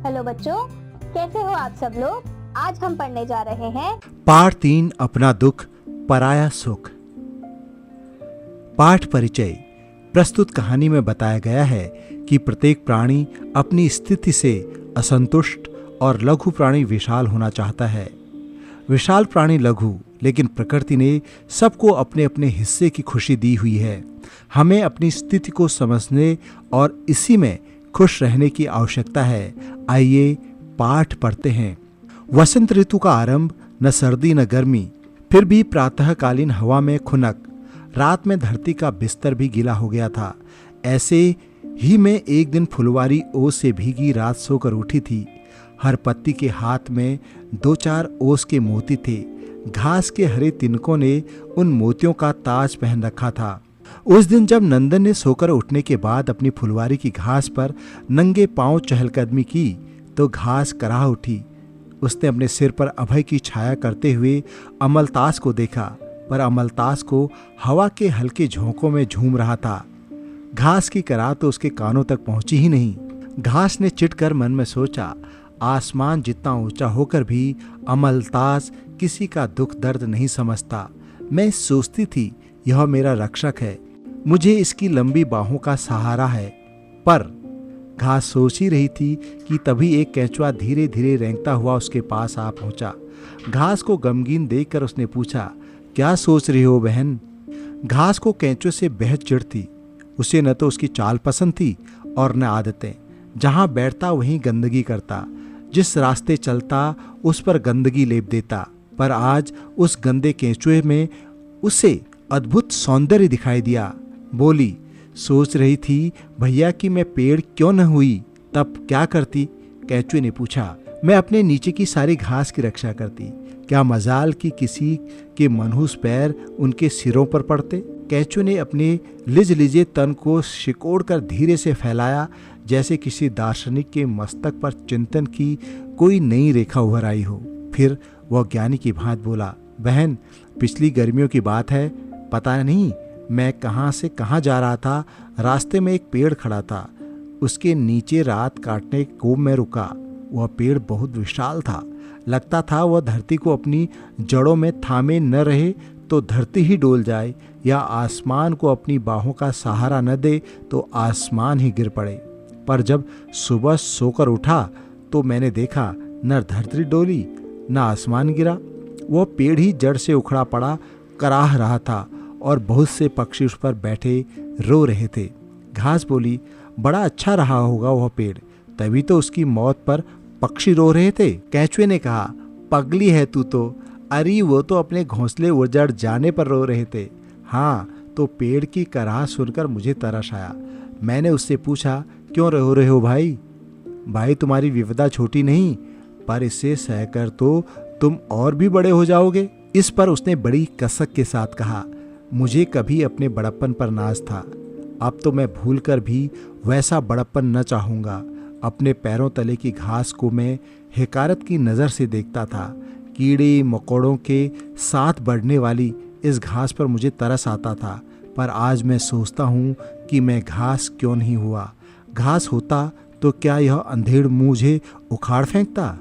Hello बच्चों, कैसे हो आप सब लोग। आज हम पढ़ने जा रहे हैं पाठ 3 अपना दुख पराया सुख। पाठ परिचय। प्रस्तुत कहानी में बताया गया है कि प्रत्येक प्राणी अपनी स्थिति से असंतुष्ट और लघु प्राणी विशाल होना चाहता है। विशाल प्राणी लघु, लेकिन प्रकृति ने सबको अपने अपने हिस्से की खुशी दी हुई है। हमें अपनी स्थिति को समझने और इसी में खुश रहने की आवश्यकता है। आइए पाठ पढ़ते हैं। वसंत ऋतु का आरंभ, न सर्दी न गर्मी, फिर भी प्रातःकालीन हवा में खुनक। रात में धरती का बिस्तर भी गीला हो गया था। ऐसे ही में एक दिन फुलवारी ओस से भीगी रात सोकर उठी थी। हर पत्ती के हाथ में 2-4 ओस के मोती थे। घास के हरे तिनकों ने उन मोतियों का ताज पहन रखा था। उस दिन जब नंदन ने सोकर उठने के बाद अपनी फुलवारी की घास पर नंगे पांव चहलकदमी की तो घास कराह उठी। उसने अपने सिर पर अभय की छाया करते हुए अमलतास को देखा, पर अमलतास को हवा के हल्के झोंकों में झूम रहा था। घास की कराह तो उसके कानों तक पहुंची ही नहीं। घास ने चिढ़कर मन में सोचा, आसमान जितना ऊंचा होकर भी अमलतास किसी का दुख दर्द नहीं समझता। मैं सोचती थी यह मेरा रक्षक है, मुझे इसकी लंबी बाहों का सहारा है। पर घास सोच ही रही थी कि तभी एक केंचुआ धीरे धीरे रेंगता हुआ उसके पास आ पहुंचा। घास को गमगीन देखकर उसने पूछा, क्या सोच रही हो बहन। घास को केंचुए से बेहद चिढ़ थी। उसे न तो उसकी चाल पसंद थी और न आदतें। जहां बैठता वहीं गंदगी करता, जिस रास्ते चलता उस पर गंदगी लेप देता। पर आज उस गंदे केंचुए में उसे अद्भुत सौंदर्य दिखाई दिया। बोली, सोच रही थी भैया कि मैं पेड़ क्यों न हुई, तब क्या करती। केंचुए ने पूछा, मैं अपने नीचे की सारी घास की रक्षा करती। क्या मजाल कि किसी के मनहूस पैर उनके सिरों पर पड़ते। केंचुए ने अपने लिजे तन को सिकोड़ कर धीरे से फैलाया, जैसे किसी दार्शनिक के मस्तक पर चिंतन की कोई नई रेखा उभर आई हो। फिर वह ज्ञानी की भांति बोला, बहन पिछली गर्मियों की बात है। पता नहीं मैं कहाँ से कहाँ जा रहा था। रास्ते में एक पेड़ खड़ा था, उसके नीचे रात काटने को मैं रुका। वह पेड़ बहुत विशाल था। लगता था वह धरती को अपनी जड़ों में थामे न रहे तो धरती ही डोल जाए, या आसमान को अपनी बाहों का सहारा न दे तो आसमान ही गिर पड़े। पर जब सुबह सोकर उठा तो मैंने देखा न धरती डोली न आसमान गिरा। वह पेड़ ही जड़ से उखड़ा पड़ा कराह रहा था और बहुत से पक्षी उस पर बैठे रो रहे थे। घास बोली, बड़ा अच्छा रहा होगा वह पेड़, तभी तो उसकी मौत पर पक्षी रो रहे थे। केंचुए ने कहा, पगली है तू तो। अरे वो तो अपने घोंसले उजड़ जाने पर रो रहे थे। हाँ, तो पेड़ की कराह सुनकर मुझे तरस आया। मैंने उससे पूछा, क्यों रो रहे हो भाई। भाई तुम्हारी विपदा छोटी नहीं, पर इससे सहकर तो तुम और भी बड़े हो जाओगे। इस पर उसने बड़ी कसक के साथ कहा, मुझे कभी अपने बड़प्पन पर नाज था। अब तो मैं भूलकर भी वैसा बड़प्पन न चाहूँगा। अपने पैरों तले की घास को मैं हिकारत की नज़र से देखता था। कीड़े मकोड़ों के साथ बढ़ने वाली इस घास पर मुझे तरस आता था। पर आज मैं सोचता हूँ कि मैं घास क्यों नहीं हुआ। घास होता तो क्या यह अंधेड़ मुझे उखाड़ फेंकता।